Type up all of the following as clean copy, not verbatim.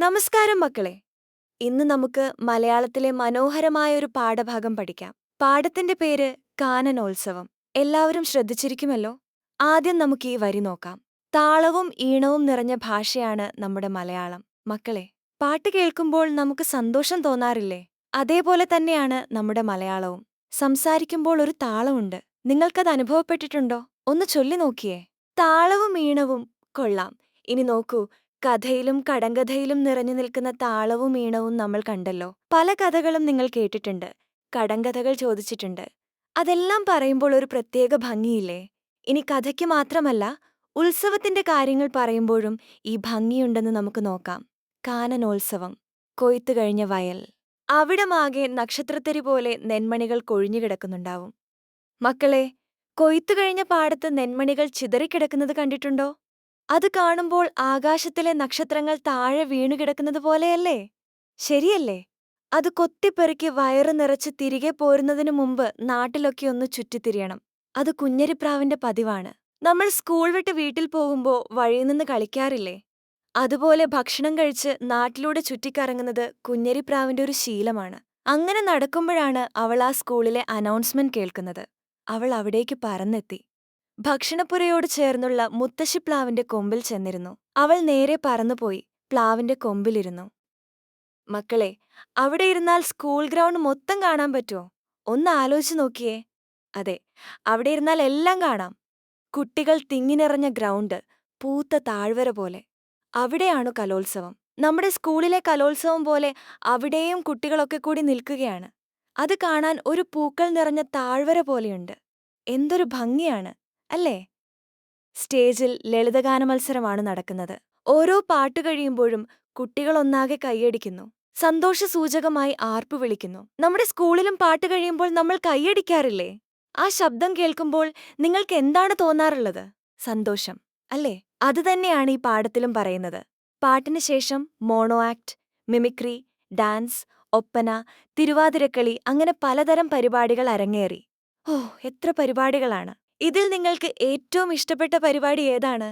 നമസ്കാരം മക്കളെ. ഇന്ന് നമുക്ക് മലയാളത്തിലെ മനോഹരമായ ഒരു പാഠഭാഗം പഠിക്കാം. പാഠത്തിന്റെ പേര് കാനനോത്സവം. എല്ലാവരും ശ്രദ്ധിച്ചിരിക്കുമല്ലോ. ആദ്യം നമുക്ക് ഈ വരി നോക്കാം. താളവും ഈണവും നിറഞ്ഞ ഭാഷയാണ് നമ്മുടെ മലയാളം. മക്കളെ, പാട്ട് കേൾക്കുമ്പോൾ നമുക്ക് സന്തോഷം തോന്നാറില്ലേ? അതേപോലെ തന്നെയാണ് നമ്മുടെ മലയാളവും. സംസാരിക്കുമ്പോൾ ഒരു താളമുണ്ട്. നിങ്ങൾക്കത് അനുഭവപ്പെട്ടിട്ടുണ്ടോ? ഒന്ന് ചൊല്ലി നോക്കിയേ. താളവും ഈണവും കൊള്ളാം. ഇനി നോക്കൂ, കഥയിലും കടങ്കഥയിലും നിറഞ്ഞു നിൽക്കുന്ന താളവും ഈണവും നമ്മൾ കണ്ടല്ലോ. പല കഥകളും നിങ്ങൾ കേട്ടിട്ടുണ്ട്, കടങ്കഥകൾ ചോദിച്ചിട്ടുണ്ട്. അതെല്ലാം പറയുമ്പോൾ ഒരു പ്രത്യേക ഭംഗിയില്ലേ? ഇനി കഥയ്ക്ക് മാത്രമല്ല, ഉത്സവത്തിന്റെ കാര്യങ്ങൾ പറയുമ്പോഴും ഈ ഭംഗിയുണ്ടെന്ന് നമുക്ക് നോക്കാം. കാനനോത്സവം, കൊയ്ത്തു കഴിഞ്ഞ വയൽ, അവിടമാകെ നക്ഷത്രത്തിരി പോലെ നെന്മണികൾ കൊഴിഞ്ഞുകിടക്കുന്നുണ്ടാവും. മക്കളെ, കൊയ്ത്തു കഴിഞ്ഞ പാടത്ത് നെന്മണികൾ ചിതറിക്കിടക്കുന്നത് കണ്ടിട്ടുണ്ടോ? അത് കാണുമ്പോൾ ആകാശത്തിലെ നക്ഷത്രങ്ങൾ താഴെ വീണുകിടക്കുന്നത് പോലെയല്ലേ? ശരിയല്ലേ? അത് കൊത്തിപ്പെറുക്കി വയറ് നിറച്ച് തിരികെ പോരുന്നതിനു മുമ്പ് നാട്ടിലൊക്കെ ഒന്ന് ചുറ്റിത്തിരിയണം. അത് കുഞ്ഞരിപ്രാവിന്റെ പതിവാണ്. നമ്മൾ സ്കൂൾ വിട്ട് വീട്ടിൽ പോകുമ്പോ വഴിയിൽനിന്ന് കളിക്കാറില്ലേ? അതുപോലെ ഭക്ഷണം കഴിച്ച് നാട്ടിലൂടെ ചുറ്റിക്കറങ്ങുന്നത് കുഞ്ഞരിപ്രാവിന്റെ ഒരു ശീലമാണ്. അങ്ങനെ നടക്കുമ്പോഴാണ് അവൾ ആ സ്കൂളിലെ അനൗൺസ്മെന്റ് കേൾക്കുന്നത്. അവൾ അവിടേക്ക് പറന്നെത്തി. ഭക്ഷണപ്പുരയോട് ചേർന്നുള്ള മുത്തശ്ശിപ്ലാവിന്റെ കൊമ്പിൽ ചെന്നിരുന്നു. അവൾ നേരെ പറന്നുപോയി പ്ലാവിന്റെ കൊമ്പിലിരുന്നു. മക്കളെ, അവിടെ ഇരുന്നാൽ സ്കൂൾ ഗ്രൗണ്ട് മൊത്തം കാണാൻ പറ്റുമോ? ഒന്ന് ആലോചിച്ച് നോക്കിയേ. അതെ, അവിടെ ഇരുന്നാൽ എല്ലാം കാണാം. കുട്ടികൾ തിങ്ങി നിറഞ്ഞ ഗ്രൗണ്ട്, പൂത്ത താഴ്വര പോലെ. അവിടെയാണു കലോത്സവം. നമ്മുടെ സ്കൂളിലെ കലോത്സവം പോലെ അവിടെയും കുട്ടികളൊക്കെ കൂടി നിൽക്കുകയാണ്. അത് കാണാൻ ഒരു പൂക്കൾ നിറഞ്ഞ താഴ്വര പോലെയുണ്ട്. എന്തൊരു ഭംഗിയാണ്, അല്ലേ? സ്റ്റേജിൽ ലളിതഗാന മത്സരമാണ് നടക്കുന്നത്. ഓരോ പാട്ട് കഴിയുമ്പോഴും കുട്ടികളൊന്നാകെ കൈയടിക്കുന്നു. സന്തോഷസൂചകമായി ആർപ്പു വിളിക്കുന്നു. നമ്മുടെ സ്കൂളിലും പാട്ട് കഴിയുമ്പോൾ നമ്മൾ കൈയടിക്കാറില്ലേ? ആ ശബ്ദം കേൾക്കുമ്പോൾ നിങ്ങൾക്ക് എന്താണ് തോന്നാറുള്ളത്? സന്തോഷം, അല്ലേ? അതുതന്നെയാണ് ഈ പാഠത്തിലും പറയുന്നത്. പാട്ടിന് ശേഷം mono act, mimicry, dance, Oppana, Thiruvathirakali അങ്ങനെ പലതരം പരിപാടികൾ അരങ്ങേറി. ഓ, എത്ര പരിപാടികളാണ്! ഇതിൽ നിങ്ങൾക്ക് ഏറ്റവും ഇഷ്ടപ്പെട്ട പരിപാടി ഏതാണ്?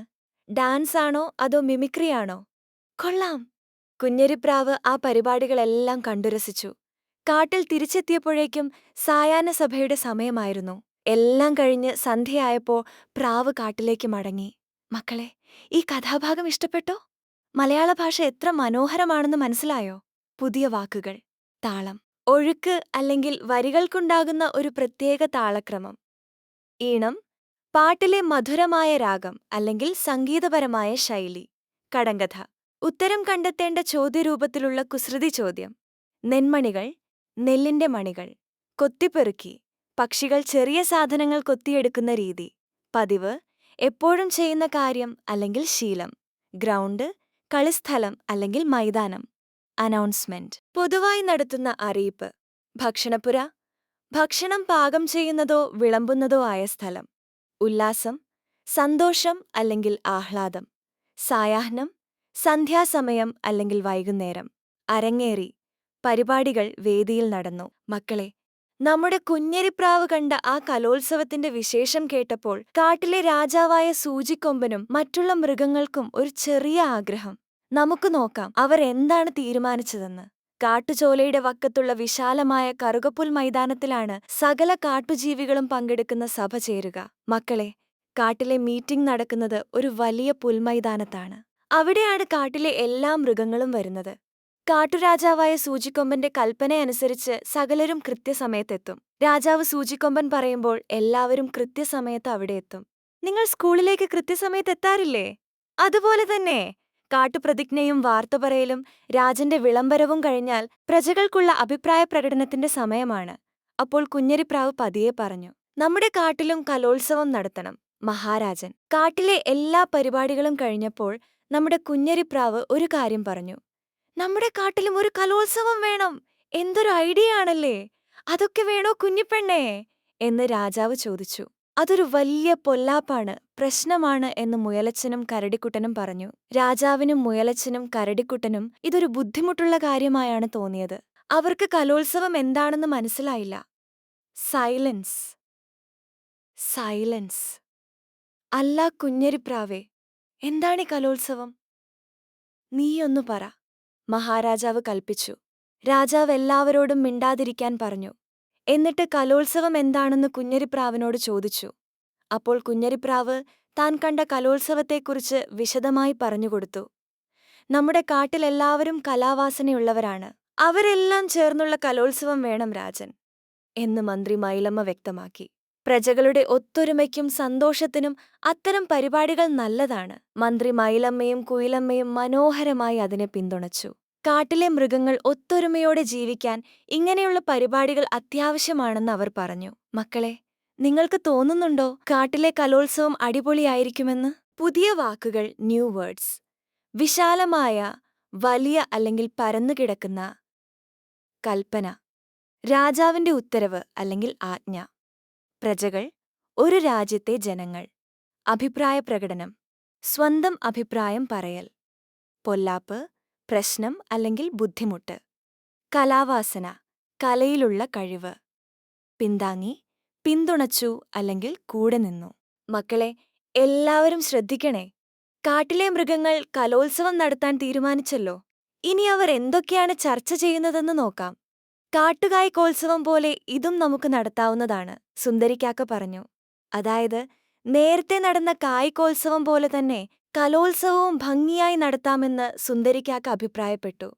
ഡാൻസ് ആണോ അതോ മിമിക്രി ആണോ? കൊള്ളാം! കുഞ്ഞരിപ്രാവ് ആ പരിപാടികളെല്ലാം കണ്ടുരസിച്ചു. കാട്ടിൽ തിരിച്ചെത്തിയപ്പോഴേക്കും സായാഹ്ന സഭയുടെ സമയമായിരുന്നു. എല്ലാം കഴിഞ്ഞ് സന്ധ്യയായപ്പോ പ്രാവ് കാട്ടിലേക്ക് മടങ്ങി. മക്കളെ, ഈ കഥാഭാഗം ഇഷ്ടപ്പെട്ടോ? മലയാള ഭാഷ എത്ര മനോഹരമാണെന്ന് മനസ്സിലായോ? പുതിയ വാക്കുകൾ, താളം, ഒഴുക്ക് അല്ലെങ്കിൽ വരികൾക്കുണ്ടാകുന്ന ഒരു പ്രത്യേക താളക്രമം, ഈണം, പാട്ടിലെ മധുരമായ രാഗം അല്ലെങ്കിൽ സംഗീതപരമായ ശൈലി, കടങ്കഥ, ഉത്തരം കണ്ടെത്തേണ്ട ചോദ്യരൂപത്തിലുള്ള കുസൃതി ചോദ്യം, നെന്മണികൾ, നെല്ലിന്റെ മണികൾ, കൊത്തിപ്പെറുക്കി, പക്ഷികൾ ചെറിയ സാധനങ്ങൾ കൊത്തിയെടുക്കുന്ന രീതി, പതിവ്, എപ്പോഴും ചെയ്യുന്ന കാര്യം അല്ലെങ്കിൽ ശീലം, ഗ്രൗണ്ട്, കളിസ്ഥലം അല്ലെങ്കിൽ മൈതാനം, അനൗൺസ്മെന്റ്, പൊതുവായി നടത്തുന്ന അറിയിപ്പ്, ഭക്ഷണപ്പുര, ഭക്ഷണം പാകം ചെയ്യുന്നതോ വിളമ്പുന്നതോ ആയ സ്ഥലം, ഉല്ലാസം, സന്തോഷം അല്ലെങ്കിൽ ആഹ്ലാദം, സായാഹ്നം, സന്ധ്യാസമയം അല്ലെങ്കിൽ വൈകുന്നേരം, അരങ്ങേറി, പരിപാടികൾ വേദിയിൽ നടന്നു. മക്കളെ, നമ്മുടെ കുഞ്ഞരിപ്രാവ് കണ്ട ആ കലോത്സവത്തിന്റെ വിശേഷം കേട്ടപ്പോൾ കാട്ടിലെ രാജാവായ സൂചിക്കൊമ്പനും മറ്റുള്ള മൃഗങ്ങൾക്കും ഒരു ചെറിയ ആഗ്രഹം. നമുക്ക് നോക്കാം അവർ എന്താണ് തീരുമാനിച്ചതെന്ന്. കാട്ടുചോലയുടെ വക്കത്തുള്ള വിശാലമായ കറുകപ്പുൽ മൈതാനത്തിലാണ് സകല കാട്ടുജീവികളും പങ്കെടുക്കുന്ന സഭ ചേരുക. മക്കളെ, കാട്ടിലെ മീറ്റിംഗ് നടക്കുന്നത് ഒരു വലിയ പുൽമൈതാനത്താണ്. അവിടെയാണ് കാട്ടിലെ എല്ലാ മൃഗങ്ങളും വരുന്നത്. കാട്ടുരാജാവായ സൂചിക്കൊമ്പന്റെ കൽപ്പനയനുസരിച്ച് സകലരും കൃത്യസമയത്തെത്തും. രാജാവ് സൂചിക്കൊമ്പൻ പറയുമ്പോൾ എല്ലാവരും കൃത്യസമയത്ത് അവിടെ എത്തും. നിങ്ങൾ സ്കൂളിലേക്ക് കൃത്യസമയത്ത് എത്താറില്ലേ? അതുപോലെ തന്നെ കാട്ടുപ്രതിജ്ഞയും വാർത്ത പറയലും രാജന്റെ വിളംബരവും കഴിഞ്ഞാൽ പ്രജകൾക്കുള്ള അഭിപ്രായ പ്രകടനത്തിന്റെ സമയമാണ്. അപ്പോൾ കുഞ്ഞരിപ്രാവ് പതിയെ പറഞ്ഞു, നമ്മുടെ കാട്ടിലും കലോത്സവം നടത്തണം. മഹാരാജൻ. കാട്ടിലെ എല്ലാ പരിപാടികളും കഴിഞ്ഞപ്പോൾ നമ്മുടെ കുഞ്ഞരിപ്രാവ് ഒരു കാര്യം പറഞ്ഞു. നമ്മുടെ കാട്ടിലും ഒരു കലോത്സവം വേണം. എന്തൊരു ഐഡിയ ആണല്ലേ! അതൊക്കെ വേണോ കുഞ്ഞിപ്പെണ്ണേ എന്ന് രാജാവ് ചോദിച്ചു. അതൊരു വലിയ പൊല്ലാപ്പാണ്, പ്രശ്നമാണ് എന്ന് മുയലച്ചനും കരടിക്കുട്ടനും പറഞ്ഞു. രാജാവിനും മുയലച്ചനും കരടിക്കുട്ടനും ഇതൊരു ബുദ്ധിമുട്ടുള്ള കാര്യമായാണ് തോന്നിയത്. അവർക്ക് കലോത്സവം എന്താണെന്ന് മനസ്സിലായില്ല. Silence, silence. അല്ല കുഞ്ഞരിപ്രാവേ, എന്താണീ കലോത്സവം? നീയൊന്നു പറ. മഹാരാജാവ് കൽപ്പിച്ചു. രാജാവ് എല്ലാവരോടും മിണ്ടാതിരിക്കാൻ പറഞ്ഞു. എന്നിട്ട് കലോത്സവം എന്താണെന്ന് കുഞ്ഞരിപ്രാവിനോട് ചോദിച്ചു. അപ്പോൾ കുഞ്ഞരിപ്രാവ് താൻ കണ്ട കലോത്സവത്തെക്കുറിച്ച് വിശദമായി പറഞ്ഞുകൊടുത്തു. നമ്മുടെ കാട്ടിലെല്ലാവരും കലാവാസനയുള്ളവരാണ്. അവരെല്ലാം ചേർന്നുള്ള കലോത്സവം വേണം രാജൻ എന്ന് മന്ത്രി മൈലമ്മ വ്യക്തമാക്കി. പ്രജകളുടെ ഒത്തൊരുമയ്ക്കും സന്തോഷത്തിനും അത്തരം പരിപാടികൾ നല്ലതാണ്. മന്ത്രി മൈലമ്മയും കുയിലമ്മയും മനോഹരമായി അതിനെ പിന്തുണച്ചു. കാട്ടിലെ മൃഗങ്ങൾ ഒത്തൊരുമയോടെ ജീവിക്കാൻ ഇങ്ങനെയുള്ള പരിപാടികൾ അത്യാവശ്യമാണെന്ന് അവർ പറഞ്ഞു. മക്കളെ, നിങ്ങൾക്ക് തോന്നുന്നുണ്ടോ കാട്ടിലെ കലോത്സവം അടിപൊളിയായിരിക്കുമെന്ന്? പുതിയ വാക്കുകൾ, ന്യൂ വേർഡ്സ്. വിശാലമായ, വലിയ അല്ലെങ്കിൽ പരന്നുകിടക്കുന്ന. കൽപ്പന, രാജാവിന്റെ ഉത്തരവ് അല്ലെങ്കിൽ ആജ്ഞ. പ്രജകൾ, ഒരു രാജ്യത്തെ ജനങ്ങൾ. അഭിപ്രായ പ്രകടനം, സ്വന്തം അഭിപ്രായം പറയൽ. പൊല്ലാപ്പ്, പ്രശ്നം അല്ലെങ്കിൽ ബുദ്ധിമുട്ട്. കലാവാസന, കലയിലുള്ള കഴിവ്. പിന്താങ്ങി, പിന്തുണച്ചു അല്ലെങ്കിൽ കൂടെ നിന്നു. മക്കളെ, എല്ലാവരും ശ്രദ്ധിക്കണേ. കാട്ടിലെ മൃഗങ്ങൾ കലോത്സവം നടത്താൻ തീരുമാനിച്ചല്ലോ. ഇനി അവർ എന്തൊക്കെയാണ് ചർച്ച ചെയ്യുന്നതെന്ന് നോക്കാം. കാട്ടുകായ്ക്കോത്സവം പോലെ ഇതും നമുക്ക് നടത്താവുന്നതാണ്, സുന്ദരിക്കാക്ക പറഞ്ഞു. അതായത്, നേരത്തെ നടന്ന കായ്ക്കോത്സവം പോലെ തന്നെ കലോത്സവവും ഭംഗിയായി നടത്താമെന്ന് സുന്ദരിക്കാക്ക അഭിപ്രായപ്പെട്ടു.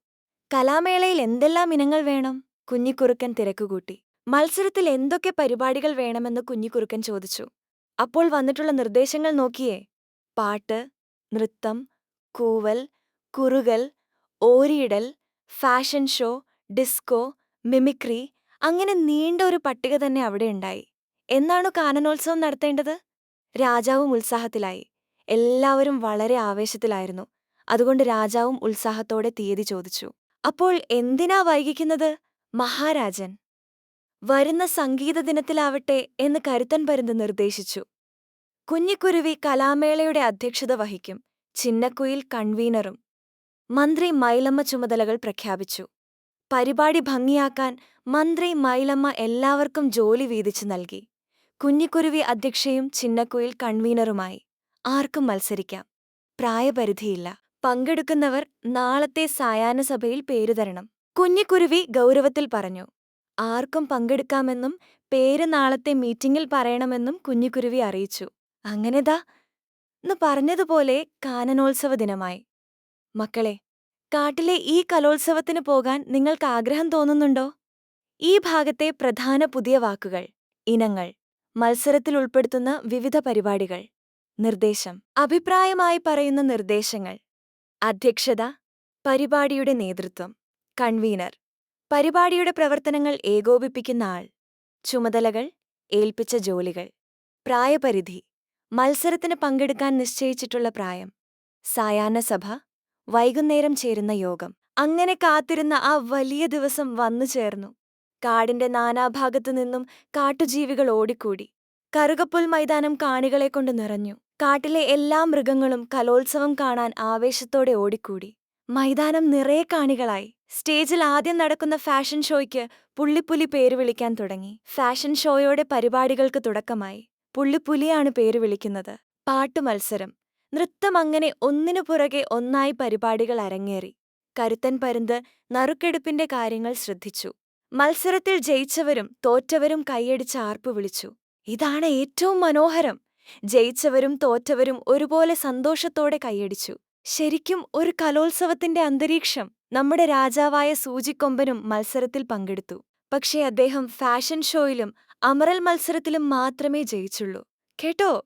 കലാമേളയിൽ എന്തെല്ലാം ഇനങ്ങൾ വേണം? കുഞ്ഞിക്കുറുക്കൻ തിരക്കുകൂട്ടി. മത്സരത്തിൽ എന്തൊക്കെ പരിപാടികൾ വേണമെന്ന് കുഞ്ഞിക്കുറുക്കൻ ചോദിച്ചു. അപ്പോൾ വന്നിട്ടുള്ള നിർദ്ദേശങ്ങൾ നോക്കിയേ. പാട്ട്, നൃത്തം, കൂവൽ, കുറുകൽ, ഓരിയിടൽ, ഫാഷൻ ഷോ, ഡിസ്കോ, മിമിക്രി, അങ്ങനെ നീണ്ട ഒരു പട്ടിക തന്നെ അവിടെയുണ്ടായി. എന്നാണു കാനനോത്സവം നടത്തേണ്ടത്? രാജാവും ഉത്സാഹത്തിലായി. എല്ലാവരും വളരെ ആവേശത്തിലായിരുന്നു. അതുകൊണ്ട് രാജാവും ഉത്സാഹത്തോടെ തീയതി ചോദിച്ചു. അപ്പോൾ എന്തിനാ വൈകിക്കുന്നത്? മഹാരാജൻ വരുന്ന സംഗീത ദിനത്തിലാവട്ടെ എന്ന് കരുത്തൻ പരുന്ത് നിർദ്ദേശിച്ചു. കുഞ്ഞിക്കുരുവി കലാമേളയുടെ അധ്യക്ഷത വഹിക്കും, ചിന്നക്കുയിൽ കൺവീനറും. മന്ത്രി മൈലമ്മ ചുമതലകൾ പ്രഖ്യാപിച്ചു. പരിപാടി ഭംഗിയാക്കാൻ മന്ത്രി മൈലമ്മ എല്ലാവർക്കും ജോലി വീതിച്ചു നൽകി. കുഞ്ഞിക്കുരുവി അധ്യക്ഷയും ചിന്നക്കുയിൽ കൺവീനറുമായി. ആർക്കും മത്സരിക്കാം. പ്രായപരിധിയില്ല. പങ്കെടുക്കുന്നവർ നാളത്തെ സായാഹ്ന സഭയിൽ പേര് തരണം. കുഞ്ഞിക്കുരുവി ഗൗരവത്തിൽ പറഞ്ഞു. ആർക്കും പങ്കെടുക്കാമെന്നും പേര് നാളത്തെ മീറ്റിംഗിൽ പറയണമെന്നും കുഞ്ഞിക്കുരുവി അറിയിച്ചു. അങ്ങനെതാ ന്ന് പറഞ്ഞതുപോലെ കാനനോത്സവ ദിനമായി. മക്കളെ, കാട്ടിലെ ഈ കലോത്സവത്തിന് പോകാൻ നിങ്ങൾക്ക് ആഗ്രഹം തോന്നുന്നുണ്ടോ? ഈ ഭാഗത്തെ പ്രധാന പുതിയ വാക്കുകൾ, ഇനങ്ങൾ, മത്സരത്തിൽ ഉൾപ്പെടുത്തുന്ന വിവിധ പരിപാടികൾ. നിർദ്ദേശം, അഭിപ്രായമായി പറയുന്ന നിർദ്ദേശങ്ങൾ. അധ്യക്ഷത, പരിപാടിയുടെ നേതൃത്വം. കൺവീനർ, പരിപാടിയുടെ പ്രവർത്തനങ്ങൾ ഏകോപിപ്പിക്കുന്ന ആൾ. ചുമതലകൾ, ഏൽപ്പിച്ച ജോലികൾ. പ്രായപരിധി, മത്സരത്തിന് പങ്കെടുക്കാൻ നിശ്ചയിച്ചിട്ടുള്ള പ്രായം. സായാഹ്ന സഭ, വൈകുന്നേരം ചേരുന്ന യോഗം. അങ്ങനെ കാത്തിരുന്ന ആ വലിയ ദിവസം വന്നു ചേർന്നു. കാടിന്റെ നാനാഭാഗത്തു നിന്നും കാട്ടുജീവികൾ ഓടിക്കൂടി. കറുകപ്പുൽ മൈതാനം കാണികളെക്കൊണ്ട് നിറഞ്ഞു. കാട്ടിലെ എല്ലാ മൃഗങ്ങളും കലോത്സവം കാണാൻ ആവേശത്തോടെ ഓടിക്കൂടി. മൈതാനം നിറയെ കാണികളായി. സ്റ്റേജിൽ ആദ്യം നടക്കുന്ന ഫാഷൻ ഷോയ്ക്ക് പുള്ളിപ്പുലി പേര് വിളിക്കാൻ തുടങ്ങി. ഫാഷൻ ഷോയോടെ പരിപാടികൾക്ക് തുടക്കമായി. പുള്ളിപ്പുലിയാണ് പേര് വിളിക്കുന്നത്. പാട്ടുമത്സരം, നൃത്തം, അങ്ങനെ ഒന്നിനു പുറകെ ഒന്നായി പരിപാടികൾ അരങ്ങേറി. കരുത്തൻ പരുന്ത് നറുക്കെടുപ്പിന്റെ കാര്യങ്ങൾ ശ്രദ്ധിച്ചു. മത്സരത്തിൽ ജയിച്ചവരും തോറ്റവരും കൈയടിച്ച് ആർപ്പു വിളിച്ചു. ഇതാണ് ഏറ്റവും മനോഹരം. ജയിച്ചവരും തോറ്റവരും ഒരുപോലെ സന്തോഷത്തോടെ കൈയടിച്ചു. ശരിക്കും ഒരു കലോത്സവത്തിന്റെ അന്തരീക്ഷം. നമ്മുടെ രാജാവായ സൂചിക്കൊമ്പനും മത്സരത്തിൽ പങ്കെടുത്തു. പക്ഷേ അദ്ദേഹം ഫാഷൻ ഷോയിലും അമറൽ മത്സരത്തിലും മാത്രമേ ജയിച്ചുള്ളൂ. കേട്ടോ?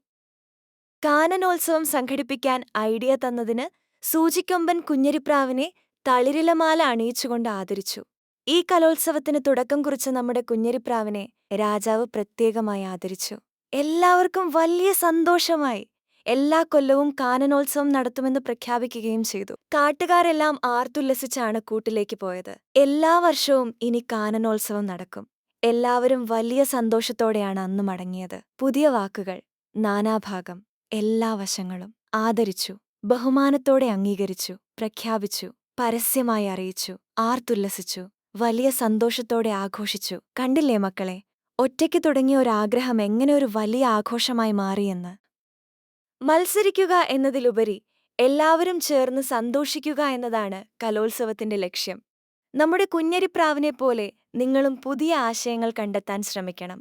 കാനനോത്സവം സംഘടിപ്പിക്കാൻ ഐഡിയ തന്നതിന് സൂചിക്കൊമ്പൻ കുഞ്ഞരിപ്രാവിനെ തളിരിലമാല അണിയിച്ചുകൊണ്ട് ആദരിച്ചു. ഈ കലോത്സവത്തിന് തുടക്കം കുറിച്ച നമ്മുടെ കുഞ്ഞരിപ്രാവിനെ രാജാവ് പ്രത്യേകമായി ആദരിച്ചു. എല്ലാവർക്കും വലിയ സന്തോഷമായി. എല്ലാ കൊല്ലവും കാനനോത്സവം നടത്തുമെന്ന് പ്രഖ്യാപിക്കുകയും ചെയ്തു. കാട്ടുകാരെല്ലാം ആർത്തുല്ലസിച്ചാണ് കൂട്ടിലേക്ക് പോയത്. എല്ലാ വർഷവും ഇനി കാനനോത്സവം നടക്കും. എല്ലാവരും വലിയ സന്തോഷത്തോടെയാണ് അന്ന് മടങ്ങിയത്. പുതിയ വാക്കുകൾ, നാനാഭാഗം, എല്ലാ വശങ്ങളും. ആദരിച്ചു, ബഹുമാനത്തോടെ അംഗീകരിച്ചു, പ്രഖ്യാപിച്ചു, പരസ്യമായി അറിയിച്ചു, ആർത്തുല്ലസിച്ചു, വലിയ സന്തോഷത്തോടെ ആഘോഷിച്ചു. കണ്ടില്ലേ മക്കളെ, ഒറ്റയ്ക്ക് തുടങ്ങിയ ഒരാഗ്രഹം എങ്ങനെ ഒരു വലിയ ആഘോഷമായി മാറിയെന്ന്. മത്സരിക്കുക എന്നതിലുപരി എല്ലാവരും ചേർന്ന് സന്തോഷിക്കുക എന്നതാണ് കലോത്സവത്തിന്റെ ലക്ഷ്യം. നമ്മുടെ കുഞ്ഞരിപ്രാവിനെ പോലെ നിങ്ങളും പുതിയ ആശയങ്ങൾ കണ്ടെത്താൻ ശ്രമിക്കണം.